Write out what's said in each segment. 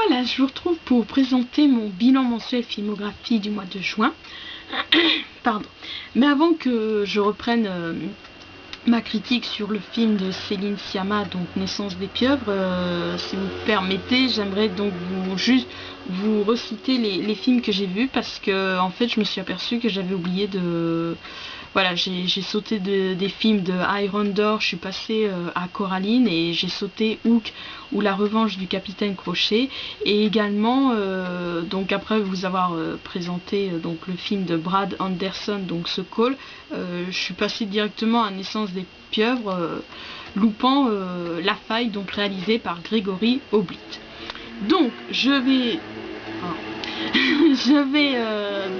voilà, je vous retrouve pour présenter mon bilan mensuel filmographie du mois de juin. Pardon. Mais avant que je reprenne ma critique sur le film de Céline Sciamma, donc Naissance des pieuvres, si vous permettez, j'aimerais donc juste vous reciter les films que j'ai vus, parce que en fait je me suis aperçue que j'avais oublié de... Voilà, j'ai sauté des films de Highlander, je suis passée à Coraline, et j'ai sauté Hook ou La Revanche du Capitaine Crochet, et également donc après vous avoir présenté donc le film de Brad Anderson, donc ce Call, je suis passée directement à Naissance des pieuvres, loupant La Faille, donc réalisé par Grégory Oblit. Donc je vais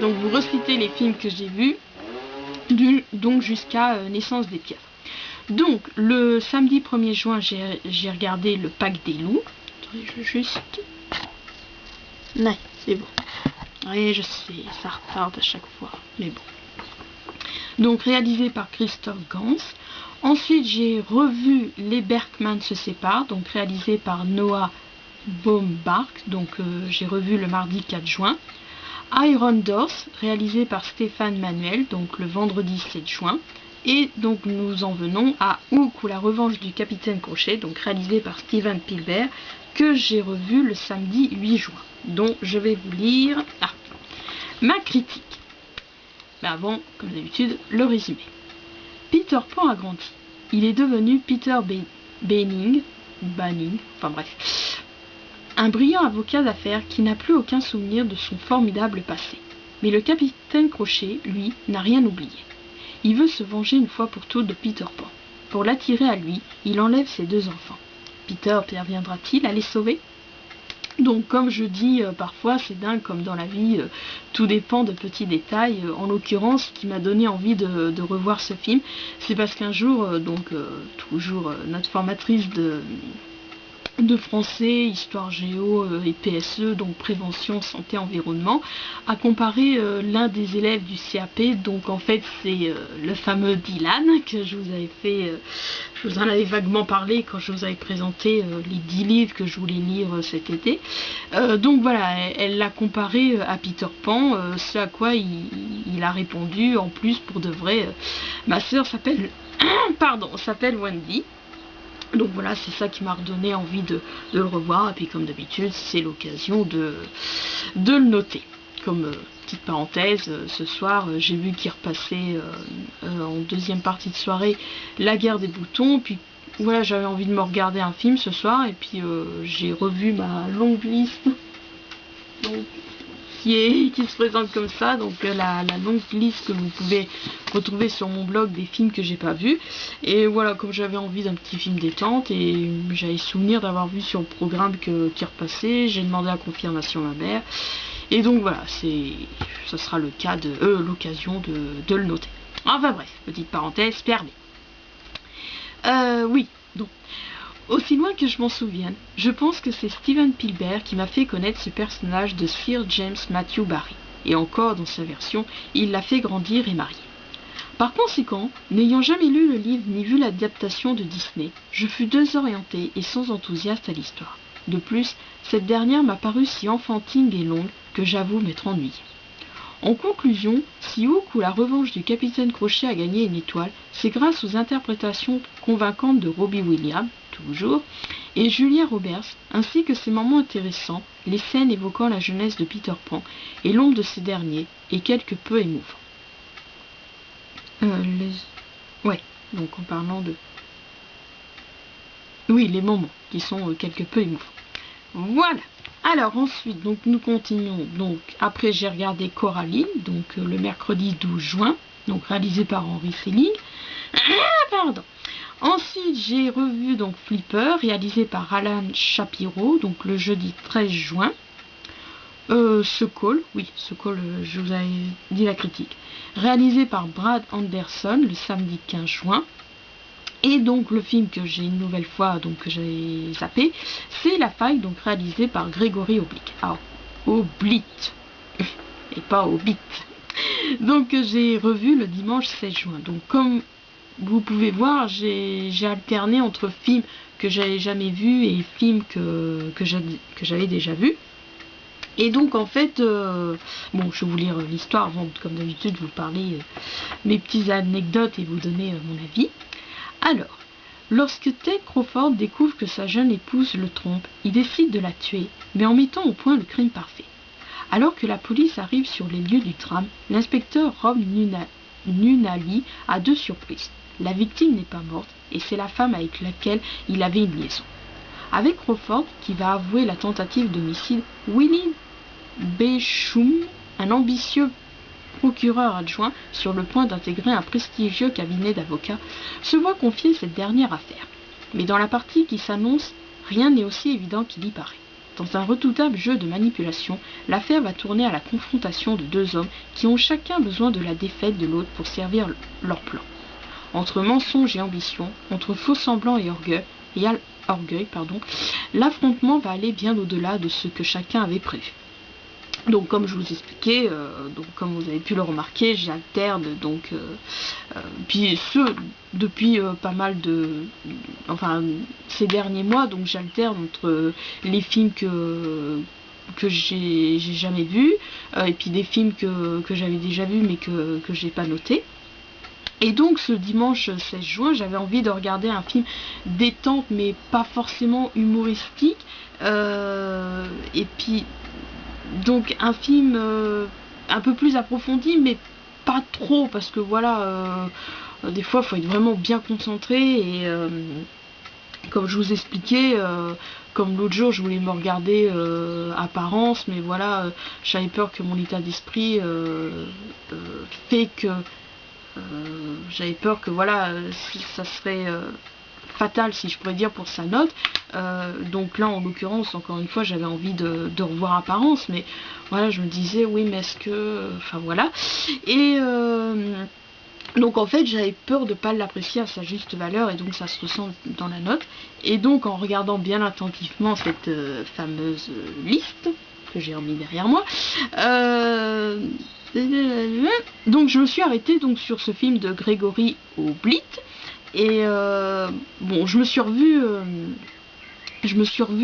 donc vous reciter les films que j'ai vus, donc jusqu'à Naissance des pieuvres. Donc le samedi 1er juin j'ai regardé Le Pack des loups. Attendez, je juste... Non, c'est bon. Oui, je sais, ça retarde à chaque fois, mais bon. Donc réalisé par Christophe Gans. Ensuite j'ai revu Les Berkman se séparent, donc réalisé par Noah Baumbach, donc j'ai revu le mardi 4 juin. Iron Doors, réalisé par Stéphane Manuel, donc le vendredi 7 juin. Et donc nous en venons à Hook ou La Revanche du Capitaine Crochet, donc réalisé par Steven Spielberg, que j'ai revu le samedi 8 juin, dont je vais vous lire ma critique. Mais avant, comme d'habitude, le résumé. Peter Pan a grandi. Il est devenu Peter Banning, enfin bref, un brillant avocat d'affaires qui n'a plus aucun souvenir de son formidable passé. Mais le capitaine Crochet, lui, n'a rien oublié. Il veut se venger une fois pour toutes de Peter Pan. Pour l'attirer à lui, il enlève ses 2 enfants. Peter parviendra-t-il à les sauver? Donc comme je dis parfois, c'est dingue comme dans la vie, tout dépend de petits détails. En l'occurrence, ce qui m'a donné envie de revoir ce film, c'est parce qu'un jour, toujours notre formatrice de français, histoire géo et PSE, donc prévention, santé, environnement, a comparé l'un des élèves du CAP, donc en fait c'est le fameux Dylan, que je vous avais fait, je vous en avais vaguement parlé quand je vous avais présenté les 10 livres que je voulais lire cet été. Donc voilà, elle l'a comparé à Peter Pan, ce à quoi il a répondu, en plus pour de vrai, ma soeur s'appelle s'appelle Wendy. Donc voilà, c'est ça qui m'a redonné envie de le revoir, et puis comme d'habitude, c'est l'occasion de le noter. Comme petite parenthèse, ce soir, j'ai vu qu'il repassait en deuxième partie de soirée La Guerre des boutons, puis voilà, j'avais envie de me regarder un film ce soir, et puis j'ai revu ma longue liste, donc, qui se présente comme ça, donc la longue liste que vous pouvez retrouver sur mon blog des films que j'ai pas vus. Et voilà, comme j'avais envie d'un petit film détente et j'avais souvenir d'avoir vu sur le programme qui repassait, j'ai demandé la confirmation à ma mère, et donc voilà, ce sera le cas de l'occasion de le noter. Enfin bref, petite parenthèse fermée. Oui, donc aussi loin que je m'en souvienne, je pense que c'est Steven Spielberg qui m'a fait connaître ce personnage de Sir James Matthew Barrie. Et encore, dans sa version, il l'a fait grandir et marier. Par conséquent, n'ayant jamais lu le livre ni vu l'adaptation de Disney, je fus désorienté et sans enthousiasme à l'histoire. De plus, cette dernière m'a paru si enfantine et longue que j'avoue m'être ennuyé. En conclusion, si Hook ou La Revanche du Capitaine Crochet a gagné une étoile, c'est grâce aux interprétations convaincantes de Robbie Williams, toujours, et Julia Roberts, ainsi que ses moments intéressants, les scènes évoquant la jeunesse de Peter Pan et l'ombre de ces derniers, et quelque peu émouvants. Ouais, donc en parlant de... Oui, les moments qui sont quelque peu émouvants. Voilà. Alors ensuite, donc nous continuons. Donc après j'ai regardé Coraline, donc le mercredi 12 juin, donc réalisé par Henry Selick. Pardon. Ensuite j'ai revu donc Flipper, réalisé par Alan Shapiro, donc le jeudi 13 juin. Ce Call, je vous avais dit la critique, réalisé par Brad Anderson le samedi 15 juin. Et donc le film que j'ai une nouvelle fois, donc que j'ai zappé, c'est La Faille, donc réalisé par Grégory Oblit. Ah, Oblit, et pas Hobbit. Donc j'ai revu le dimanche 16 juin. Donc comme vous pouvez voir, j'ai alterné entre films que j'avais jamais vus et films que j'avais déjà vus. Et donc en fait, bon, je vais vous lire l'histoire avant, comme d'habitude, vous parler mes petites anecdotes et vous donner mon avis. Alors, lorsque Ted Crawford découvre que sa jeune épouse le trompe, il décide de la tuer, mais en mettant au point le crime parfait. Alors que la police arrive sur les lieux du drame, l'inspecteur Rob Nunali a deux surprises. La victime n'est pas morte et c'est la femme avec laquelle il avait une liaison. Avec Crawford, qui va avouer la tentative d'homicide, Willie Beshum, un ambitieux procureur adjoint sur le point d'intégrer un prestigieux cabinet d'avocats, se voit confier cette dernière affaire. Mais dans la partie qui s'annonce, rien n'est aussi évident qu'il y paraît. Dans un redoutable jeu de manipulation, l'affaire va tourner à la confrontation de deux hommes qui ont chacun besoin de la défaite de l'autre pour servir leur plan. Entre mensonges et ambition, entre faux semblants et orgueil, l'affrontement va aller bien au-delà de ce que chacun avait prévu. Donc comme je vous expliquais, donc comme vous avez pu le remarquer, j'alterne donc puis depuis pas mal de, enfin ces derniers mois, donc j'alterne entre les films que j'ai jamais vus et puis des films que j'avais déjà vus mais que j'ai pas noté. Et donc ce dimanche 16 juin, j'avais envie de regarder un film détente mais pas forcément humoristique, et puis donc un film un peu plus approfondi mais pas trop, parce que voilà, des fois il faut être vraiment bien concentré et comme je vous expliquais, comme l'autre jour je voulais me regarder Apparence, mais voilà, j'avais peur que mon état d'esprit fait que j'avais peur que voilà, ça serait fatal, si je pourrais dire, pour sa note. Donc là en l'occurrence, encore une fois, j'avais envie de revoir Apparence, mais voilà, je me disais oui mais est-ce que, enfin voilà, et donc en fait j'avais peur de pas l'apprécier à sa juste valeur, et donc ça se ressent dans la note. Et donc en regardant bien attentivement cette fameuse liste que j'ai remis derrière moi, donc je me suis arrêtée donc sur ce film de Grégory Hoblit. Et bon, je me suis revu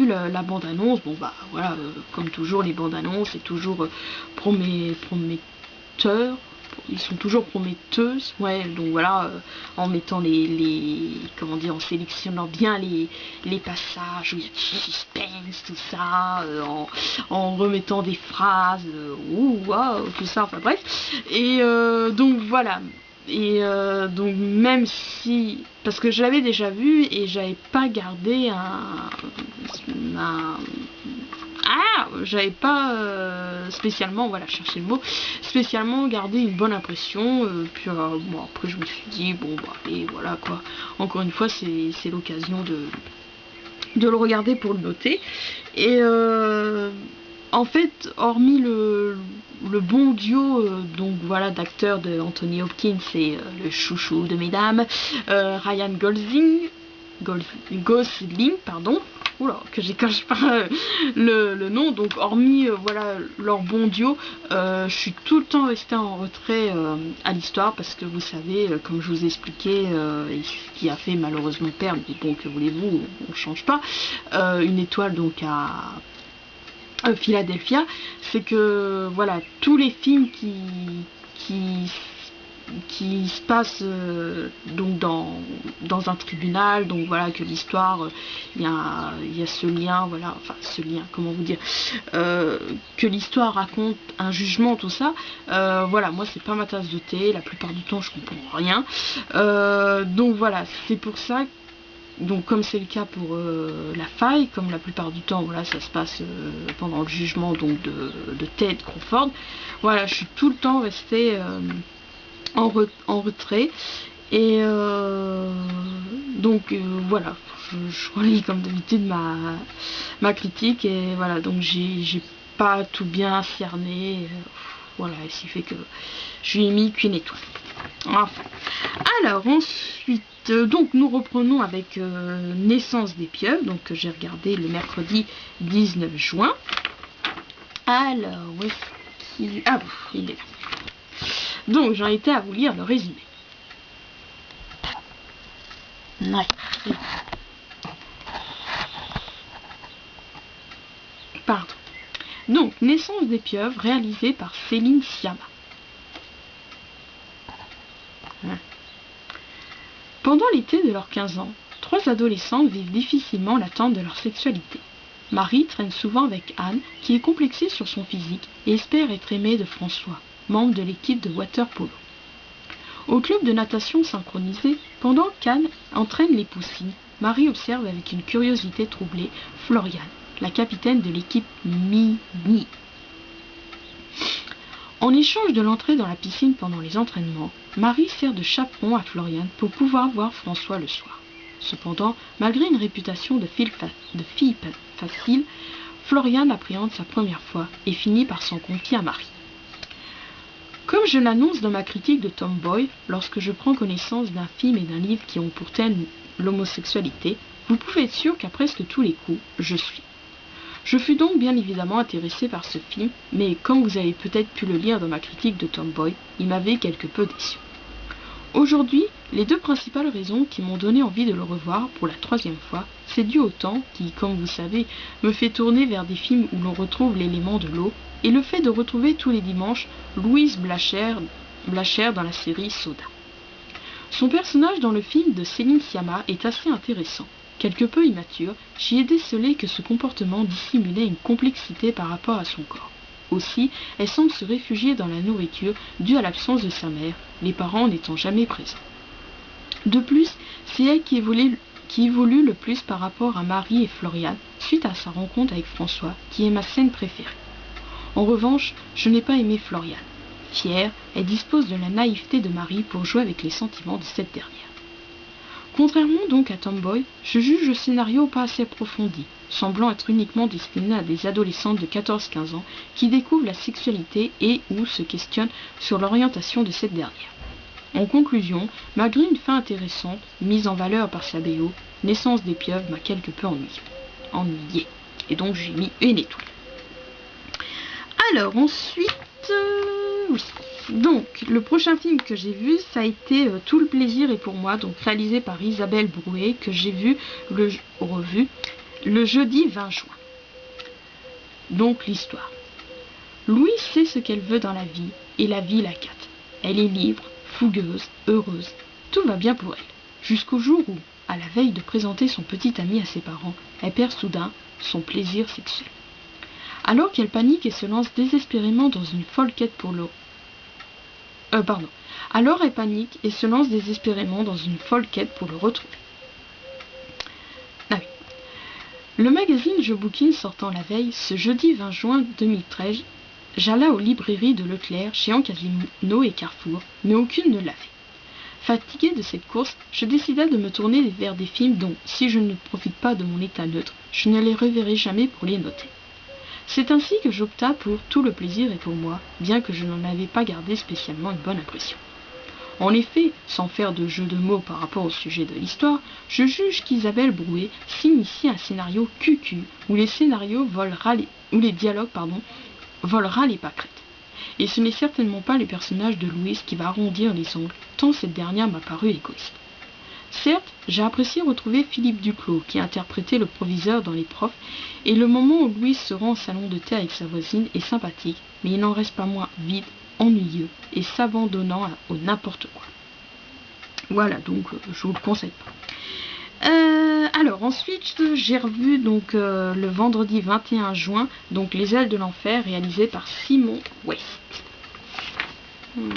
la bande-annonce. Bon bah voilà, comme toujours les bandes-annonces, c'est toujours prometteurs. Ils sont toujours prometteuses, ouais, donc voilà, en mettant comment dire, en sélectionnant bien les passages où il y a du suspense, tout ça, en remettant des phrases, waouh, tout ça, enfin bref. Et donc voilà. Et donc même si, parce que je l'avais déjà vu et j'avais pas gardé j'avais pas spécialement, voilà, chercher le mot, spécialement gardé une bonne impression, puis bon, après je me suis dit bon bah et voilà quoi, encore une fois c'est l'occasion de le regarder pour le noter. Et en fait, hormis le bon duo donc voilà d'acteurs de Anthony Hopkins et le chouchou de mesdames, Ryan Gosling, pardon, oula, que j'écorche pas le nom, donc hormis voilà leur bon duo, je suis tout le temps restée en retrait à l'histoire, parce que vous savez, comme je vous ai expliqué, et ce qui a fait malheureusement perdre, mais bon, que voulez-vous, on change pas, une étoile donc à Philadelphia, c'est que voilà, tous les films qui se passent donc dans un tribunal, donc voilà, que l'histoire, il y a ce lien, voilà, enfin ce lien, comment vous dire, que l'histoire raconte un jugement, tout ça, voilà, moi c'est pas ma tasse de thé, la plupart du temps je comprends rien, donc voilà, c'est pour ça. Donc comme c'est le cas pour La Faille, comme la plupart du temps, voilà, ça se passe pendant le jugement donc de Ted Crawford, voilà, je suis tout le temps restée en retrait. Et donc voilà, je relis comme d'habitude ma critique, et voilà, donc j'ai pas tout bien cerné, voilà, ce qui fait que je lui ai mis qu'une étoile. Enfin. Alors ensuite, donc nous reprenons avec Naissance des pieuvres, donc que j'ai regardé le mercredi 19 juin. Alors, où est-ce qu'il... Ah, il est là. Donc j'en étais à vous lire le résumé. Ouais. pardon. Donc, Naissance des pieuvres, réalisée par Céline Sciamma. Pendant l'été de leurs 15 ans, 3 adolescentes vivent difficilement l'attente de leur sexualité. Marie traîne souvent avec Anne, qui est complexée sur son physique et espère être aimée de François, membre de l'équipe de water polo. Au club de natation synchronisé, pendant qu'Anne entraîne les poussines, Marie observe avec une curiosité troublée Floriane, la capitaine de l'équipe Mini. En échange de l'entrée dans la piscine pendant les entraînements, Marie sert de chaperon à Floriane pour pouvoir voir François le soir. Cependant, malgré une réputation de fille facile, Floriane appréhende sa première fois et finit par s'en confier à Marie. Comme je l'annonce dans ma critique de Tomboy, lorsque je prends connaissance d'un film et d'un livre qui ont pour thème l'homosexualité, vous pouvez être sûr qu'à presque tous les coups, je suis. Je fus donc bien évidemment intéressé par ce film, mais comme vous avez peut-être pu le lire dans ma critique de Tomboy, il m'avait quelque peu déçu. Aujourd'hui, les 2 principales raisons qui m'ont donné envie de le revoir pour la 3e fois, c'est dû au temps qui, comme vous savez, me fait tourner vers des films où l'on retrouve l'élément de l'eau, et le fait de retrouver tous les dimanches Louise Blacher dans la série Soda. Son personnage dans le film de Céline Sciamma est assez intéressant. Quelque peu immature, j'y ai décelé que ce comportement dissimulait une complexité par rapport à son corps. Aussi, elle semble se réfugier dans la nourriture due à l'absence de sa mère, les parents n'étant jamais présents. De plus, c'est elle qui évolue le plus par rapport à Marie et Floriane, suite à sa rencontre avec François, qui est ma scène préférée. En revanche, je n'ai pas aimé Floriane. Fière, elle dispose de la naïveté de Marie pour jouer avec les sentiments de cette dernière. Contrairement donc à Tomboy, je juge le scénario pas assez approfondi, semblant être uniquement destiné à des adolescentes de 14-15 ans qui découvrent la sexualité et ou se questionnent sur l'orientation de cette dernière. En conclusion, malgré une fin intéressante, mise en valeur par sa BO, Naissance des pieuvres m'a quelque peu ennuyé. Et donc j'ai mis une étoile. Alors ensuite, oui. Donc, le prochain film que j'ai vu, ça a été Tout le plaisir est pour moi, donc réalisé par Isabelle Brouet, que j'ai revu le jeudi 20 juin. Donc, l'histoire. Louise sait ce qu'elle veut dans la vie, et la vie la gâte. Elle est libre, fougueuse, heureuse. Tout va bien pour elle. Jusqu'au jour où, à la veille de présenter son petit ami à ses parents, elle perd soudain son plaisir sexuel. Alors qu'elle panique et se lance désespérément dans une folle quête pour l'eau. Alors elle panique et se lance désespérément dans une folle quête pour le retrouver. Ah oui. Le magazine Je Bouquine sortant la veille, ce jeudi 20 juin 2013, j'alla aux librairies de Leclerc, Géant Casino et Carrefour, mais aucune ne l'avait. Fatigué de cette course, je décida de me tourner vers des films dont, si je ne profite pas de mon état neutre, je ne les reverrai jamais pour les noter. C'est ainsi que j'opta pour Tout le plaisir est pour moi, bien que je n'en avais pas gardé spécialement une bonne impression. En effet, sans faire de jeu de mots par rapport au sujet de l'histoire, je juge qu'Isabelle Brouet signe ici un scénario cucu où les dialogues volent ras les pâquerettes. Et ce n'est certainement pas le personnage de Louise qui va arrondir les ongles, tant cette dernière m'a paru égoïste. Certes, j'ai apprécié retrouver Philippe Duclos, qui interprétait le proviseur dans Les Profs, et le moment où Louise se rend au salon de thé avec sa voisine est sympathique, mais il n'en reste pas moins vide, ennuyeux et s'abandonnant au n'importe quoi. Voilà, donc je vous le conseille pas. Alors ensuite, j'ai revu donc le vendredi 21 juin, donc Les ailes de l'enfer, réalisé par Simon West. Oui.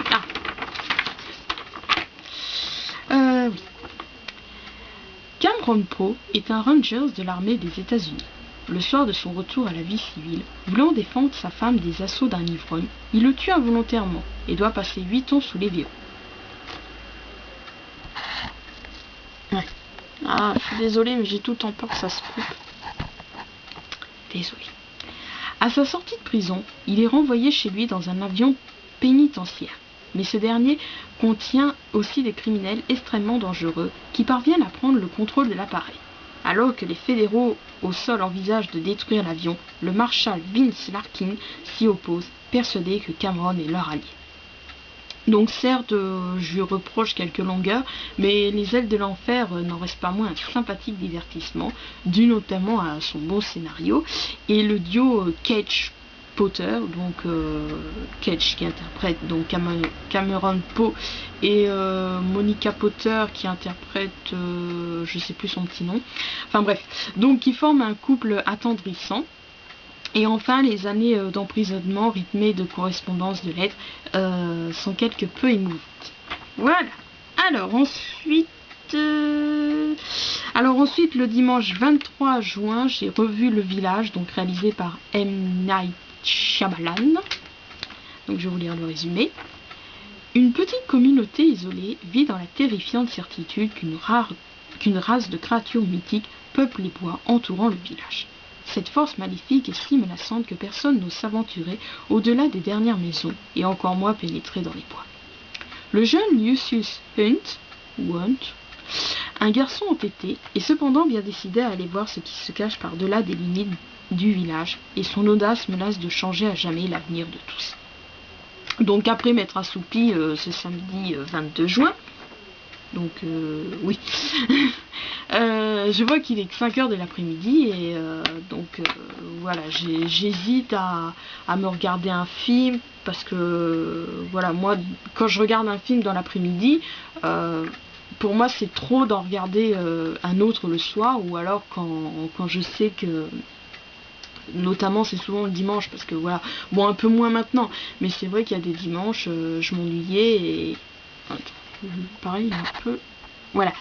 Cameron Poe est un ranger de l'armée des États-Unis. Le soir de son retour à la vie civile, voulant défendre sa femme des assauts d'un ivrogne, il le tue involontairement et doit passer 8 ans sous les verrous. Je suis désolée, mais j'ai tout le temps peur que ça se coupe. Désolée. À sa sortie de prison, il est renvoyé chez lui dans un avion pénitentiaire. Mais ce dernier contient aussi des criminels extrêmement dangereux qui parviennent à prendre le contrôle de l'appareil. Alors que les fédéraux au sol envisagent de détruire l'avion, le maréchal Vince Larkin s'y oppose, persuadé que Cameron est leur allié. Donc certes, je lui reproche quelques longueurs, mais Les Ailes de l'Enfer n'en reste pas moins un sympathique divertissement, dû notamment à son beau scénario, et le duo Cage Potter, donc Cage qui interprète donc Cameron Poe et Monica Potter qui interprète je sais plus son petit nom, enfin bref, donc qui forment un couple attendrissant. Et enfin, les années d'emprisonnement rythmées de correspondances de lettres sont quelque peu émouvantes. Voilà. Alors ensuite, le dimanche 23 juin, j'ai revu Le Village, donc réalisé par M. Night Shyamalan. Donc je vais vous lire le résumé. Une petite communauté isolée vit dans la terrifiante certitude qu'une race de créatures mythiques peuple les bois entourant le village. Cette force maléfique est si menaçante que personne n'ose s'aventurer au-delà des dernières maisons, et encore moins pénétrer dans les bois. Le jeune Lucius Hunt, un garçon entêté, est cependant bien décidé à aller voir ce qui se cache par-delà des limites du village, et son audace menace de changer à jamais l'avenir de tous. Donc après m'être assoupi ce samedi 22 juin, donc oui, je vois qu'il est que 5h de l'après-midi et donc voilà, j'hésite à me regarder un film parce que voilà, moi quand je regarde un film dans l'après-midi, pour moi c'est trop d'en regarder un autre le soir, ou alors quand je sais que, notamment c'est souvent le dimanche parce que voilà, bon un peu moins maintenant, mais c'est vrai qu'il y a des dimanches je m'ennuyais et pareil un peu voilà,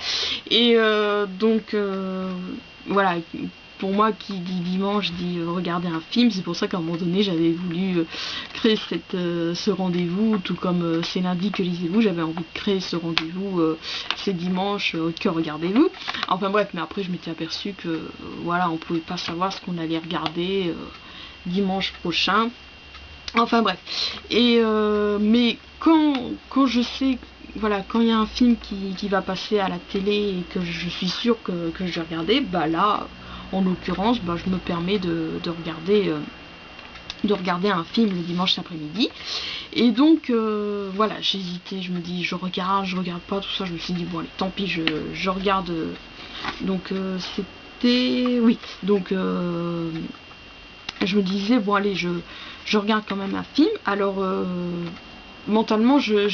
et donc voilà, pour moi qui dit dimanche dit regarder un film. C'est pour ça qu'à un moment donné j'avais voulu créer ce rendez-vous, tout comme c'est lundi que lisez-vous, j'avais envie de créer ce rendez-vous c'est dimanche que regardez-vous. Enfin bref, mais après je m'étais aperçu que voilà, on pouvait pas savoir ce qu'on allait regarder dimanche prochain. Enfin bref, et mais quand je sais, voilà, quand il y a un film qui va passer à la télé et que je suis sûre que je vais regarder, bah là, en l'occurrence, bah, je me permets de regarder un film le dimanche après-midi. Et donc voilà, j'hésitais, je me dis je regarde pas, tout ça, je me suis dit bon allez, tant pis, je regarde. Donc c'était, oui, donc je me disais bon allez, je regarde quand même un film. Alors mentalement je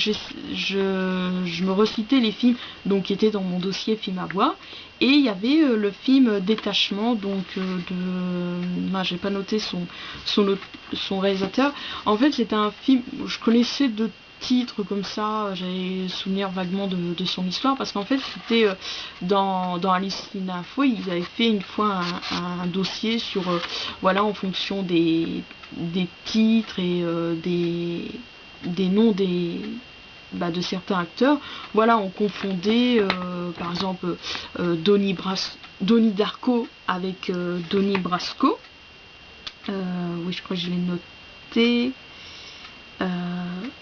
me recitais les films donc qui étaient dans mon dossier film à voir, et il y avait le film Détachement, donc j'ai pas noté son réalisateur. En fait c'était un film, je connaissais de titres comme ça, j'avais souvenir vaguement de son histoire, parce qu'en fait c'était dans Alice in Info, ils avaient fait une fois un dossier sur voilà, en fonction des titres et des noms de certains acteurs, voilà, on confondait par exemple Donnie Darko avec Donnie Brasco. Oui, je crois que je l'ai noté.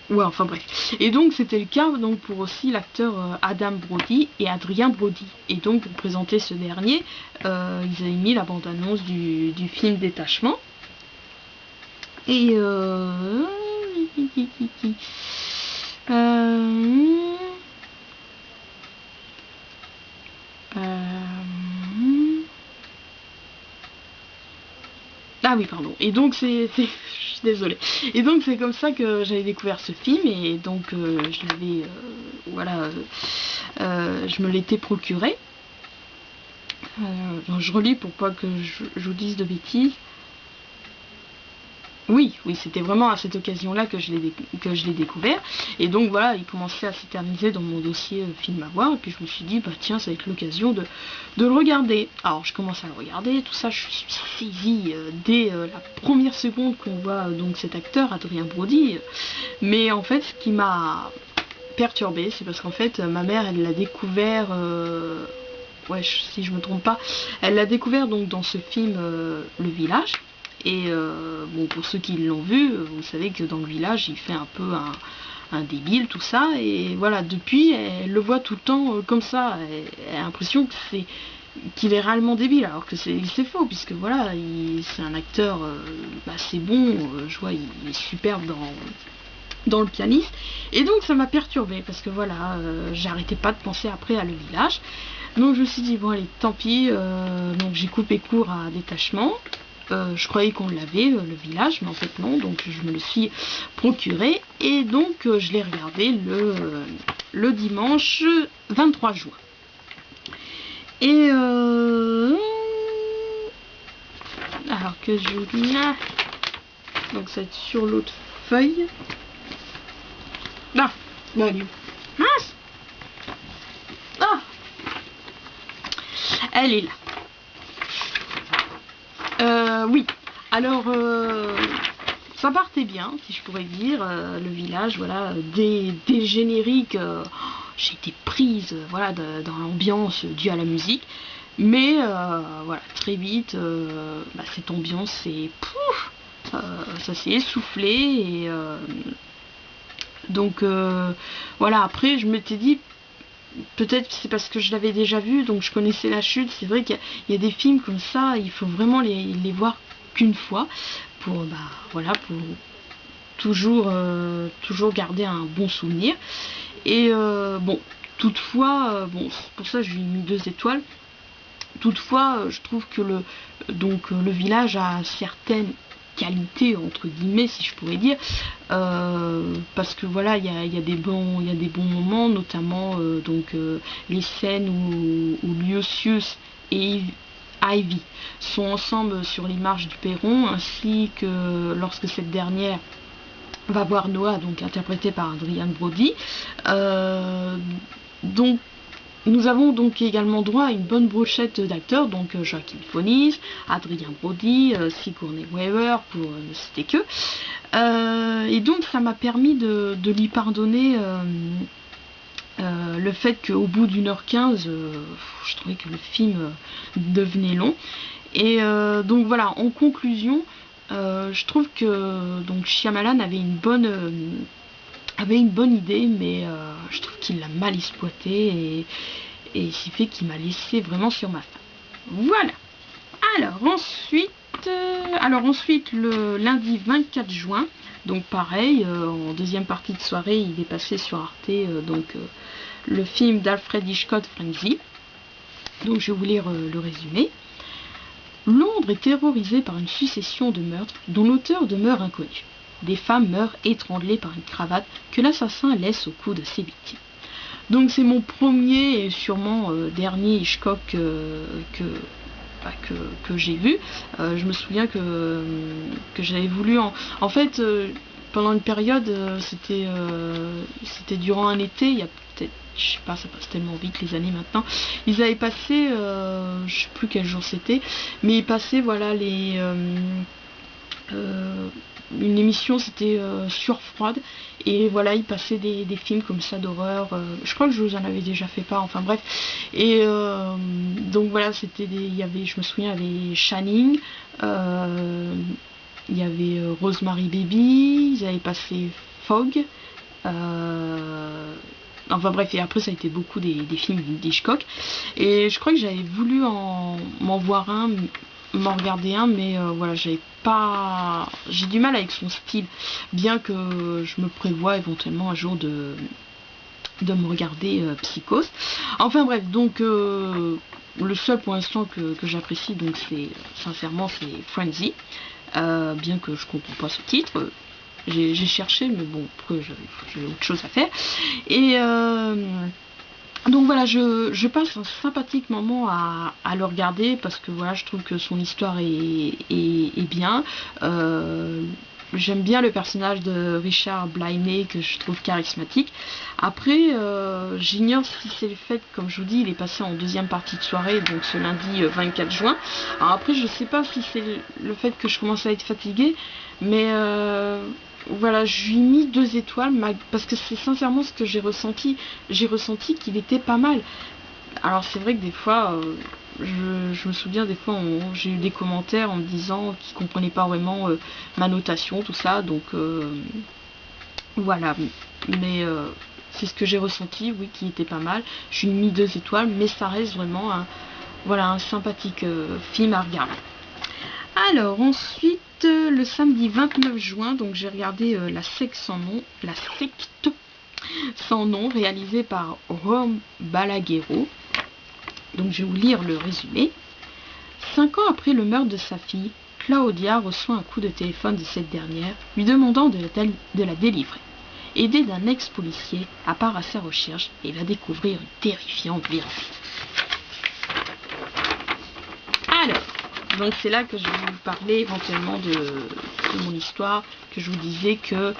Ouais, enfin bref. Et donc c'était le cas donc pour aussi l'acteur Adam Brody et Adrien Brody. Et donc pour présenter ce dernier, ils avaient mis la bande-annonce du film Détachement. Et ah oui, pardon. Et donc je suis désolée. Et donc c'est comme ça que j'avais découvert ce film, et donc je l'avais voilà, je me l'étais procuré. Donc je relis pour pas que je vous dise de bêtises. Oui, c'était vraiment à cette occasion-là que je l'ai découvert. Et donc voilà, il commençait à s'éterniser dans mon dossier film à voir. Et puis je me suis dit, bah tiens, ça va être l'occasion de le regarder. Alors je commence à le regarder, tout ça, je suis saisie dès la première seconde qu'on voit donc cet acteur, Adrien Brody. Mais en fait, ce qui m'a perturbée, c'est parce qu'en fait, ma mère, elle l'a découvert... ouais, si je me trompe pas, elle l'a découvert donc dans ce film Le Village. Et bon, pour ceux qui l'ont vu, vous savez que dans Le Village, il fait un peu un débile, tout ça. Et voilà, depuis, elle le voit tout le temps comme ça. Elle a l'impression que qu'il est réellement débile, alors que c'est faux, puisque voilà, c'est un acteur assez bon. Je vois, il est superbe dans le pianiste, et donc ça m'a perturbée parce que voilà, j'arrêtais pas de penser après à Le Village. Donc je me suis dit bon allez tant pis, donc j'ai coupé court à Détachement. Je croyais qu'on l'avait, Le Village, mais en fait non, donc je me le suis procuré et donc je l'ai regardé le dimanche 23 juin. Et alors que je vous dis là, donc ça va être sur l'autre feuille. Ah, bon, allez. Mince. Ah, elle est là. Oui, alors ça partait bien, si je pourrais dire, Le Village, voilà, des génériques, j'ai été prise, voilà, dans l'ambiance due à la musique, mais voilà, très vite, cette ambiance, ça s'est essoufflé, et donc voilà, après je m'étais dit, peut-être c'est parce que je l'avais déjà vu, donc je connaissais la chute. C'est vrai qu'il y a des films comme ça, il faut vraiment les voir qu'une fois pour voilà, pour toujours garder un bon souvenir. Et bon, toutefois, bon, c'est pour ça que je lui ai mis 2 étoiles. Toutefois, je trouve que Le Village a certaines qualité entre guillemets, si je pourrais dire, parce que voilà, il y a des bons moments, notamment les scènes où Lucius et Ivy sont ensemble sur les marches du perron, ainsi que lorsque cette dernière va voir Noah, donc interprété par Adrien Brody. Donc nous avons donc également droit à une bonne brochette d'acteurs, donc Joaquin Phoenix, Adrien Brody, Sigourney Weaver, pour ne citer que. Et donc ça m'a permis de lui pardonner le fait qu'au bout d'1h15, je trouvais que le film devenait long. Et donc voilà, en conclusion, je trouve que donc Shyamalan avait une bonne idée, mais je trouve qu'il l'a mal exploité, et ce qui fait qu'il m'a laissé vraiment sur ma faim. Voilà. Alors ensuite le lundi 24 juin, donc pareil, en deuxième partie de soirée, il est passé sur Arte, le film d'Alfred Hitchcock, Frenzy. Donc je vais vous lire le résumé. Londres est terrorisée par une succession de meurtres dont l'auteur demeure inconnu. Des femmes meurent étranglées par une cravate que l'assassin laisse au cou de ses victimes. Donc c'est mon premier et sûrement dernier Hitchcock que j'ai vu. Je me souviens que j'avais voulu en fait pendant une période, c'était durant un été, il y a peut-être, je sais pas, ça passe tellement vite les années maintenant, ils avaient passé, je sais plus quel jour c'était, mais ils passaient voilà une émission, c'était sur Froide, et voilà, ils passaient des films comme ça d'horreur, je crois que je vous en avais déjà fait part, enfin bref, et donc voilà, c'était il y avait, je me souviens, il y avait Shining, il y avait Rosemary Baby, ils avaient passé Fog, enfin bref, et après ça a été beaucoup des films d'Hitchcock, et je crois que j'avais voulu m'en regarder un, mais voilà, j'ai du mal avec son style, bien que je me prévois éventuellement un jour de me regarder Psychose. Enfin bref, donc le seul pour l'instant que j'apprécie, donc sincèrement c'est Frenzy, bien que je comprends pas ce titre. J'ai cherché, mais bon, après j'ai autre chose à faire. Et donc voilà, je passe un sympathique moment à le regarder, parce que voilà, je trouve que son histoire est bien. J'aime bien le personnage de Richard Bliney, que je trouve charismatique. Après, j'ignore si c'est le fait, comme je vous dis, il est passé en deuxième partie de soirée, donc ce lundi 24 juin. Alors après, je sais pas si c'est le fait que je commence à être fatiguée, mais voilà, je lui ai mis 2 étoiles, parce que c'est sincèrement ce que j'ai ressenti. J'ai ressenti qu'il était pas mal. Alors c'est vrai que des fois, je me souviens, des fois j'ai eu des commentaires en me disant qu'ils comprenaient pas vraiment ma notation, tout ça, donc voilà, mais c'est ce que j'ai ressenti, oui, qui était pas mal. Je lui ai mis 2 étoiles, mais ça reste vraiment un sympathique film à regarder. Alors ensuite, le samedi 29 juin, donc j'ai regardé la secte sans nom, réalisée par Rome Balaguerro. Donc je vais vous lire le résumé. 5 ans après le meurtre de sa fille, Claudia reçoit un coup de téléphone de cette dernière, lui demandant de la délivrer. Aidée d'un ex-policier, à part à sa recherche et va découvrir une terrifiante vérité. Alors, donc c'est là que je vais vous parler éventuellement de mon histoire, que je vous disais que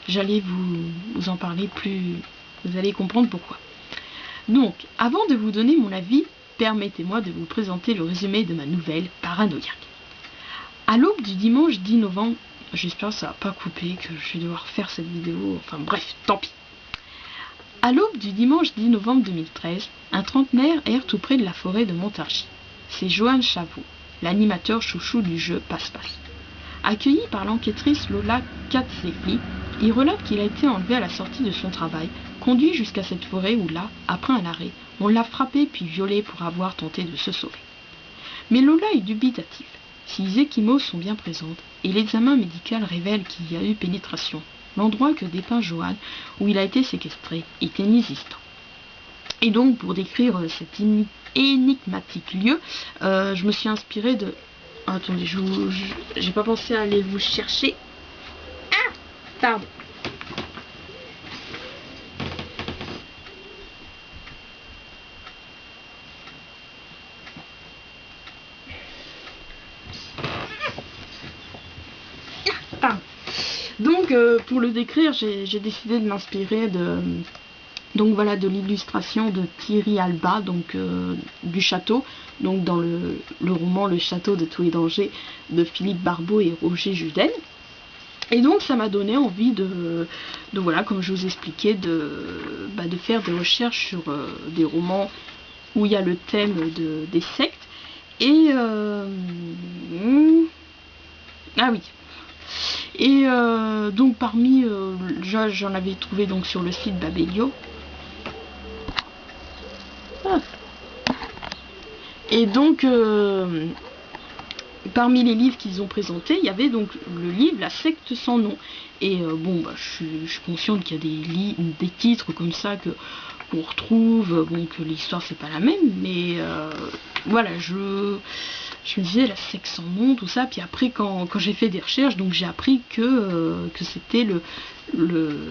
j'allais vous en parler plus, vous allez comprendre pourquoi. Donc, avant de vous donner mon avis, permettez-moi de vous présenter le résumé de ma nouvelle Paranoïaque. À l'aube du dimanche 10 novembre, j'espère que ça va pas couper, que je vais devoir faire cette vidéo, enfin bref, tant pis. À l'aube du dimanche 10 novembre 2013, un trentenaire erre tout près de la forêt de Montargis. C'est Johan Chavot, l'animateur chouchou du jeu Passe-Passe. Accueilli par l'enquêtrice Lola Katsefli, il relate qu'il a été enlevé à la sortie de son travail, conduit jusqu'à cette forêt où là, après un arrêt, on l'a frappé puis violé pour avoir tenté de se sauver. Mais Lola est dubitative. Si les échymoses sont bien présentes, et l'examen médical révèle qu'il y a eu pénétration, l'endroit que dépeint Johan, où il a été séquestré, est inexistant. Et donc, pour décrire cet énigmatique lieu, je me suis inspirée de... Oh, attendez, j'ai pas pensé à aller vous chercher. Ah, pardon. Donc, pour le décrire, j'ai décidé de m'inspirer de l'illustration de Thierry Alba, donc du château, donc dans le roman Le Château de tous les dangers de Philippe Barbeau et Roger Judel. Et donc ça m'a donné envie de voilà, comme je vous expliquais, de faire des recherches sur des romans où il y a le thème des sectes. Et ah oui. Et donc parmi, j'en avais trouvé donc sur le site Babelio. Ah. Et donc parmi les livres qu'ils ont présentés, il y avait donc le livre La secte sans nom. Et bon, je suis consciente qu'il y a des titres comme ça qu'on retrouve, bon, que l'histoire c'est pas la même, mais voilà, je me disais la secte sans nom, tout ça. Puis après, quand j'ai fait des recherches, donc j'ai appris que c'était le